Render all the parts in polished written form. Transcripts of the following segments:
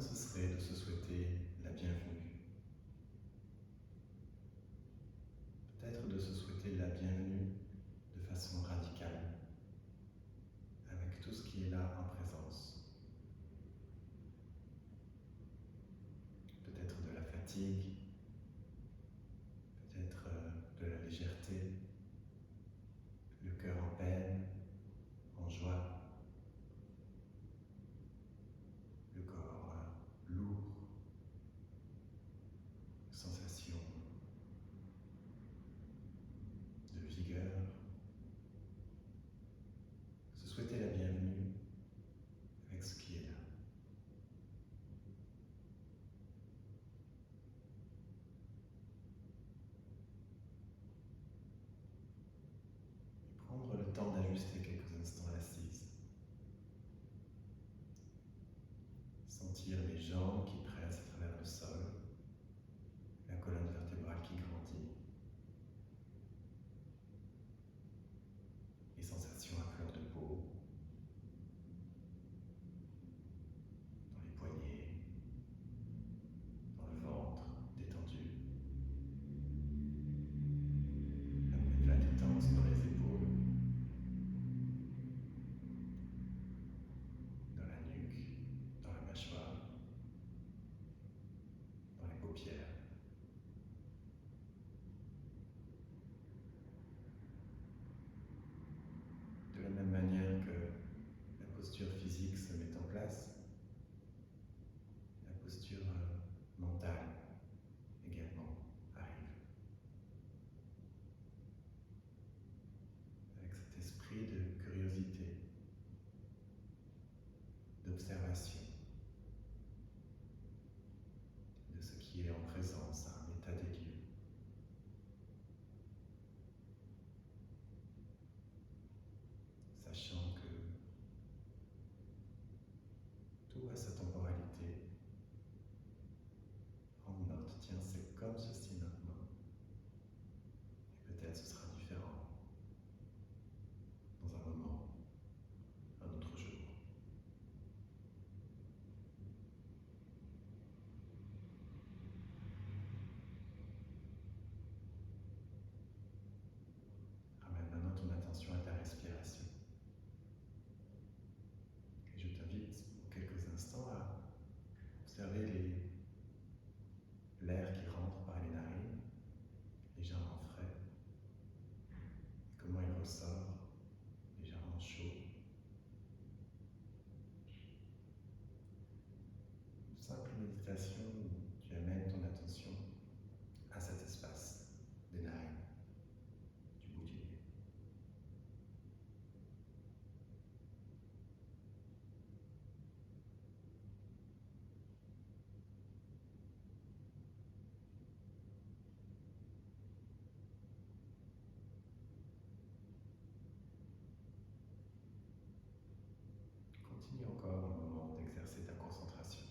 ce serait de se souhaiter la bienvenue? Peut-être de se souhaiter la bienvenue de façon radicale, avec tout ce qui est là en présence. Peut-être de la fatigue, peut-être de la légèreté, le cœur en peine, en joie, le corps lourd, sensation de vigueur. Se souhaiter la bienvenue avec ce qui est là. Et prendre le temps d'ajuster quelques instants l'assise. Sentir les jambes qui pressent à travers le sol, la colonne vertébrale qui grandit, les sensations à fleur de peau, dans les poignets, dans le ventre détendu, la détente dans les épaules, dans la nuque, dans la mâchoire, dans les paupières. De la même manière que la posture physique se met en place, la posture mentale également arrive. Avec cet esprit de curiosité, d'observation de ce qui est en présence, un état des lieux. Sachant que tout a sa temporalité. Prendre note, tiens, c'est comme ceci maintenant. Et peut-être ce sera différent dans un moment, un autre jour. Ramène maintenant ton attention à ta respiration. Et je t'invite pour quelques instants à observer l'air qui rentre par les narines, légèrement frais, et comment il ressort, légèrement chaud. Une simple méditation où tu amènes ton attention à cet espace des narines, du bout du nez. Continue encore un moment d'exercer ta concentration.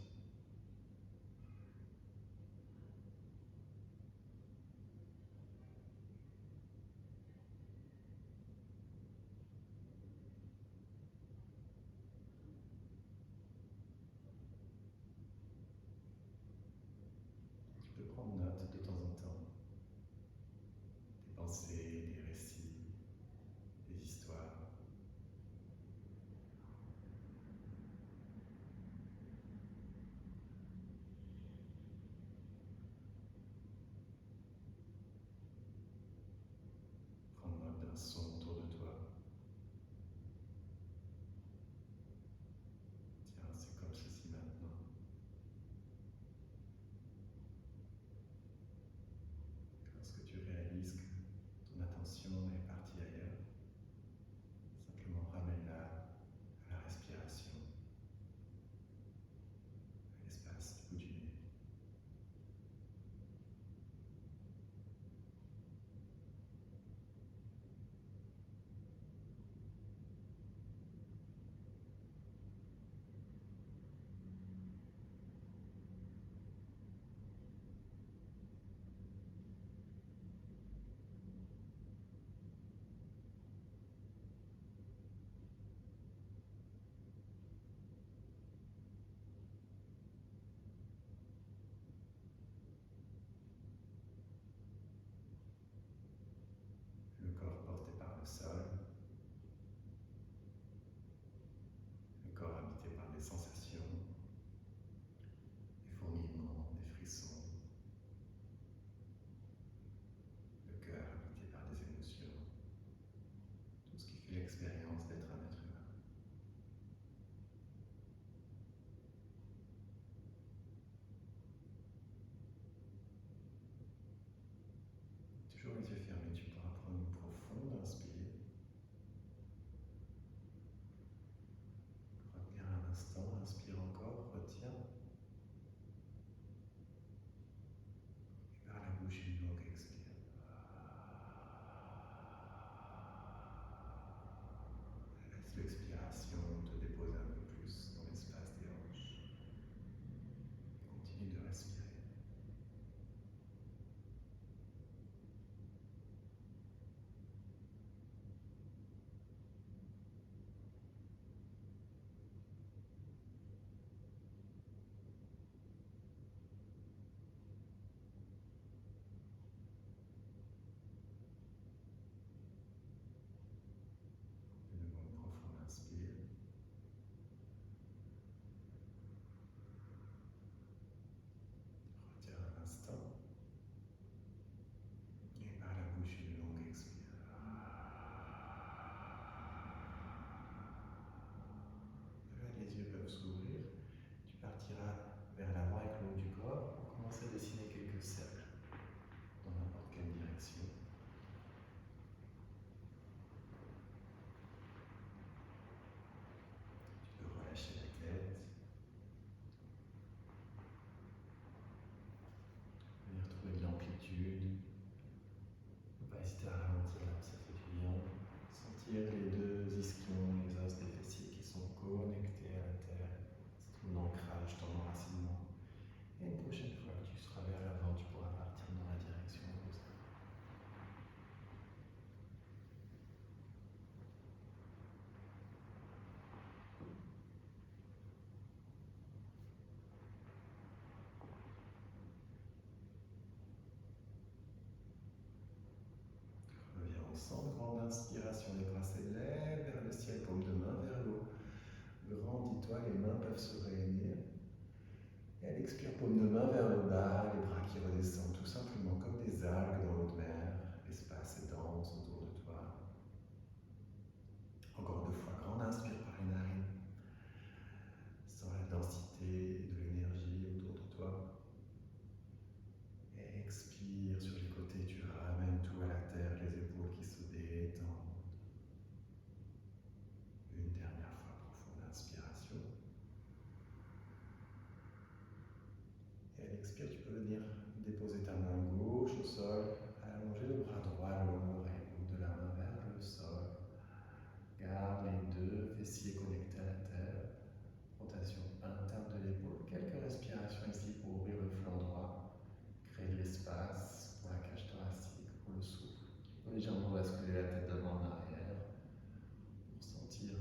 Expire, paume de main vers le bas, les bras qui redescendent tout simplement comme des algues dans l'eau de mer. L'espace est dense autour de toi. Encore 2 fois, grande inspire par les narines. Sens la densité de l'énergie autour de toi. Et expire sur les côtés, tu ramènes tout à la terre, les épaules qui se détendent. Une dernière fois, profonde inspiration. Et à l'expire, tu peux venir déposer ta main gauche au sol, allonger le bras droit le long de l'oreille, bout de la main vers le sol. Garde les 2 fessiers connectés à la terre. Rotation interne de l'épaule. Quelques respirations ici pour ouvrir le flanc droit. Créer de l'espace pour la cage thoracique, pour le souffle. Légèrement basculer la tête devant en arrière pour sentir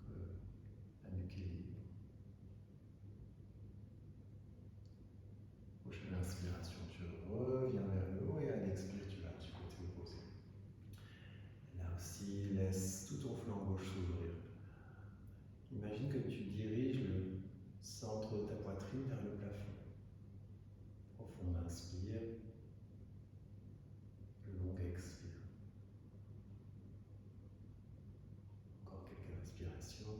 que la nuque est libre. Prochaine inspiration, tu reviens vers le haut et à l'expire, tu vas du côté opposé. Là aussi, laisse tout ton flanc gauche s'ouvrir. Imagine que tu diriges le centre de ta poitrine vers le plafond. Profonde inspire, longue expire. Encore quelques respirations.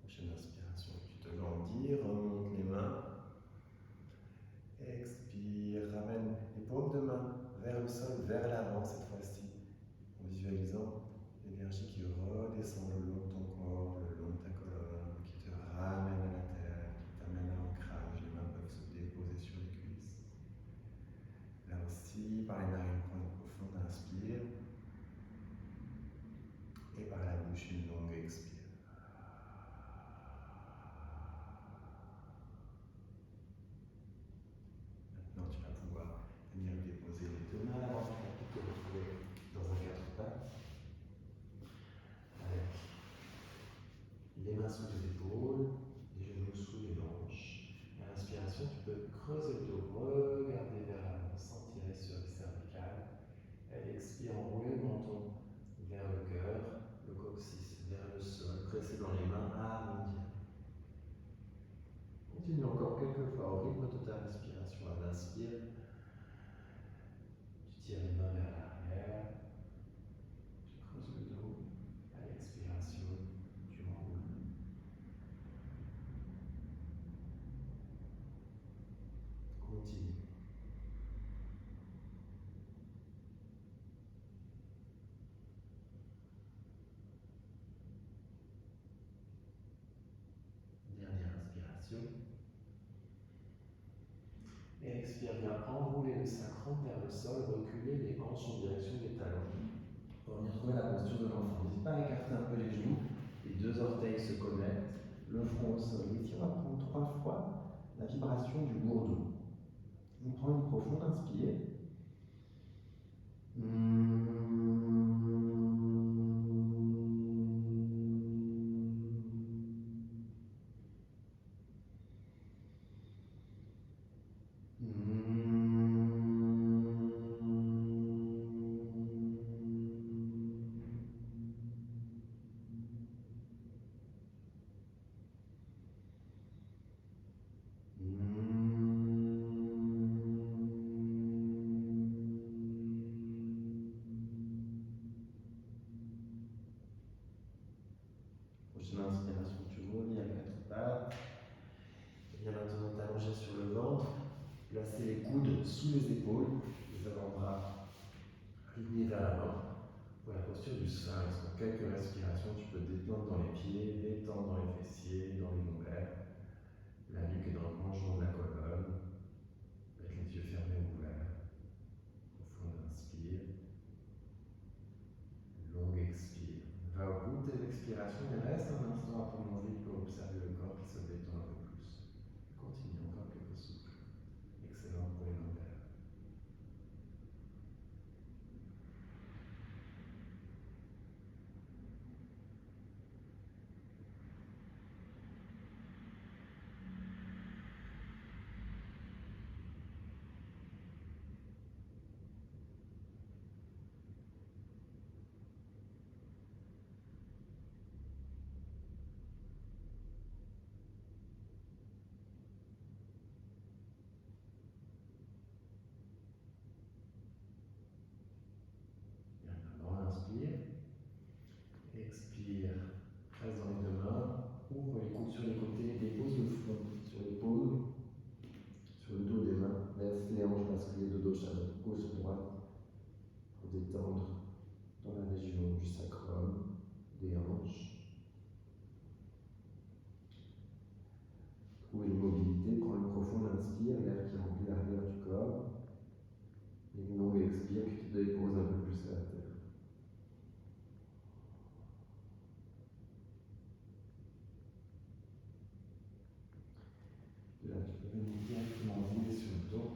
Prochaine inspiration, tu te grandis, remonte les mains. Expire, ramène les paumes de main vers le sol, vers l'avant cette fois-ci, en visualisant l'énergie qui redescend le long de ton corps, le long de ta colonne, qui te ramène à la terre, qui t'amène à l'ancrage. Les mains peuvent se déposer sur les cuisses. Là aussi, par les narines, prends une profonde inspire. Et par la bouche, une longue expire. Maintenant, tu vas pouvoir venir déposer les 2 mains à l'avant pour te retrouver dans un 4 pattes. Avec les mains sous les épaules, les genoux sous les hanches. À l'inspiration, tu peux creuser le dos, regarder vers l'avant, s'entirer sur les cervicales. À l'expire, enrouler le menton vers le cœur, le coccyx vers le sol, presser dans les mains, arrondir. Continue encore quelques fois au rythme de ta respiration. À l'inspire, tu tires les mains vers l'arrière, tu creuses le dos. À l'expiration, tu enroules. Continue. Dernière inspiration. Et expire, viens enrouler le sacrum vers le sol, reculer les hanches en direction des talons. Pour venir trouver la posture de l'enfant. N'hésite pas à écarter un peu les genoux, les 2 orteils se connectent, le front au sol. Ici, on va prendre 3 fois la vibration du bourdon. On prend une profonde inspire. Prochaine inspiration, tu roules à 4 pattes. Et viens maintenant t'allonger sur le ventre. Placer les coudes sous les épaules, les avant-bras alignés vers l'avant. Pour la posture du sphinx, pour quelques respirations, tu peux détendre dans les pieds, détendre dans les fessiers, dans les lombaires. La nuque est dans le plongeon de la colonne, avec les yeux fermés ou ouverts. Profonde inspire. Longue expire. Va au bout de tes expirations et reste un instant à ton envie pour observer le corps qui se détend un peu plus. Continue encore quelques souffles. Excellent pour les lombaires. descendre dans la région du sacrum, des hanches. Trouver une mobilité, prends une profonde inspire, l'air qui remplit l'arrière du corps. Et une longue expire qui te dépose un peu plus à la terre. Là, tu peux venir directement rouler sur le dos.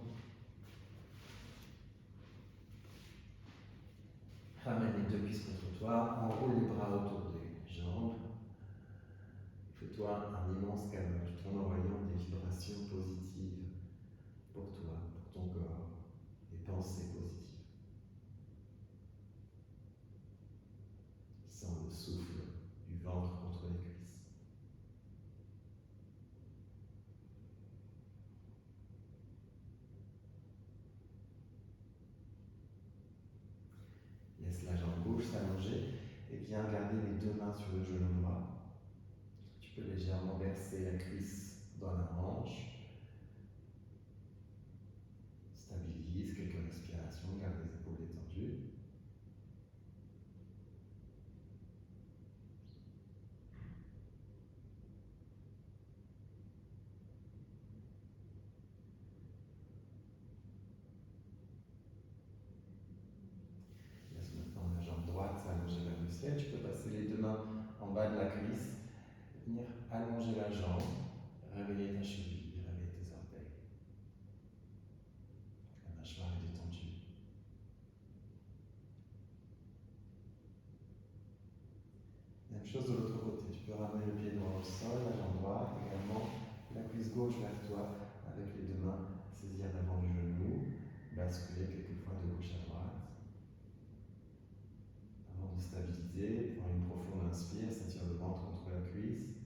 Ramène les deux cuisses contre toi, enroule les bras autour des jambes. Fais-toi un immense câlin tout en envoyant des vibrations positives pour toi, pour ton corps, des pensées positives. Sens le souffle du ventre contre les cuisses. Laisse la jambe gauche s'allonger et viens garder les deux mains sur le genou droit. Tu peux légèrement verser la cuisse dans la hanche. Stabilise quelques respirations, garde les épaules détendues. Laisse maintenant la jambe droite s'allonger vers le ciel. Tu peux passer les deux mains en bas de la cuisse, venir allonger la jambe, réveiller ta cheville, réveiller tes orteils. La mâchoire est détendue. Même chose de l'autre côté, tu peux ramener le pied droit au sol, la jambe droite également, la cuisse gauche vers toi, avec les deux mains, saisir l'avant du genou, basculer quelquefois de gauche à droite. Avant de stabiliser, prends une profonde inspire, sentir le ventre contre la cuisse.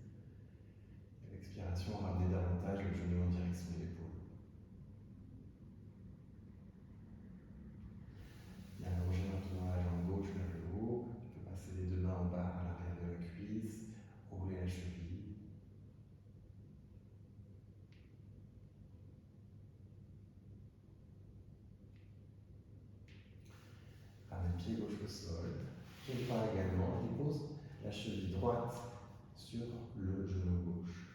Et l'expiration, ramener davantage le genou en direction de l'épaule. Et allonger maintenant la jambe gauche vers le haut. Tu peux passer les deux mains en bas à l'arrière de la cuisse, ouvrir la cheville. Ramène pied gauche au sol. Pied droit également. Dépose la cheville droite sur le genou gauche.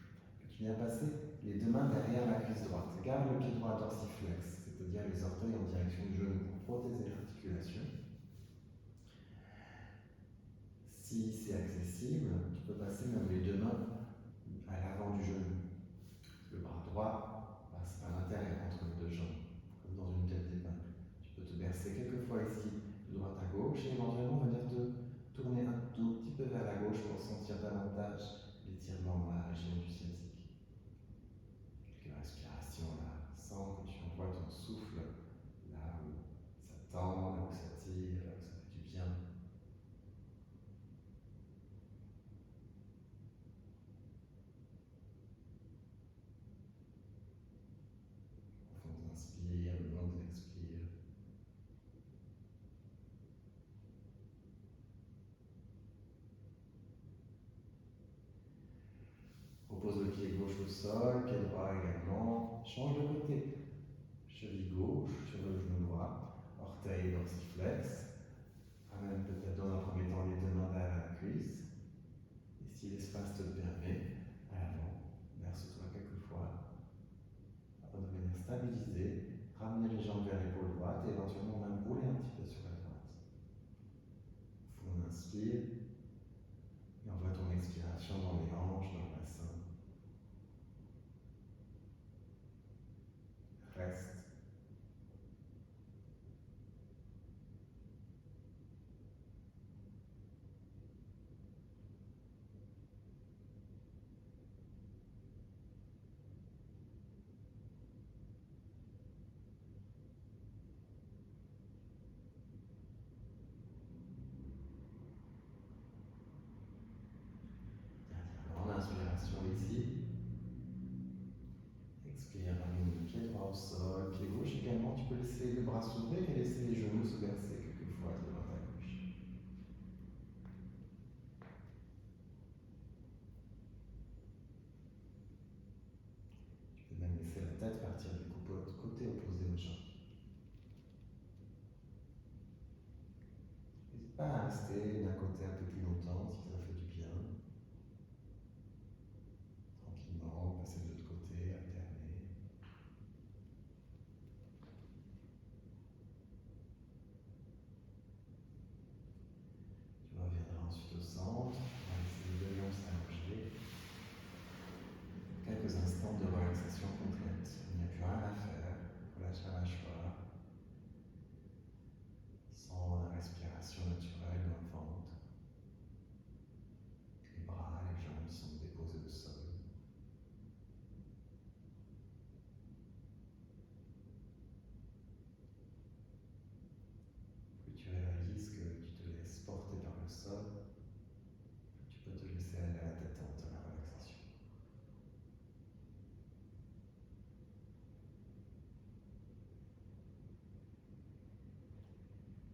Tu viens passer les deux mains derrière la cuisse droite. Garde le pied droit dorsiflex, c'est-à-dire les orteils en direction du genou pour protéger l'articulation. Si c'est accessible, tu peux passer même les deux mains à l'avant du genou. Le bras droit passe par l'intérieur entre les deux jambes, comme dans une tête d'épingle. Tu peux te bercer quelques fois ici, de droite à gauche, et éventuellement venir te tourner un tout petit peu vers la gauche pour sentir davantage l'étirement dans la région du sciatique. Quelques respirations là, sens que tu envoies ton souffle là où ça tend, là où ça tire, là où ça fait du bien. Profondes inspires, longues expires. Repose le pied gauche au sol, pied droit également. Change de côté. Cheville gauche sur le genou droit, orteil dorsiflex. Ramène peut-être dans un premier temps les deux mains derrière la cuisse. Et si l'espace te le permet, à l'avant, verse-toi quelques fois. Avant de venir stabiliser, ramener les jambes vers l'épaule droite et éventuellement même rouler un petit peu sur la droite. On inspire et envoie ton expiration dans les hanches, dans le bassin. Reste. Grande inspiration ici. Expire, ramène le pied droit au sol, pied gauche également. Tu peux laisser les bras s'ouvrir et laisser les genoux se verser quelquefois de droite à gauche. Tu peux même laisser la tête partir du côté opposé aux jambes. pas à rester d'un côté un peu plus longtemps si ça fait du bien. Tranquillement, passer de l'autre côté, alterner. Tu reviendras ensuite au centre, on va laisser le lion s'allonger. Quelques instants de relaxation complète. Il n'y a plus rien à faire. Relâche la mâchoire. Sens la respiration naturelle dans le ventre. Les bras, les jambes sont déposés au sol. Plus tu réalises que tu te laisses porter par le sol, tu peux te laisser aller à la détente, à la relaxation.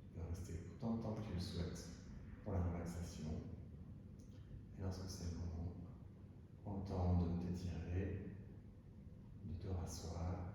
Tu peux rester autant de temps que tu le souhaites pour la relaxation. Et lorsque c'est le moment, prends le temps de t'étirer, de te rasseoir.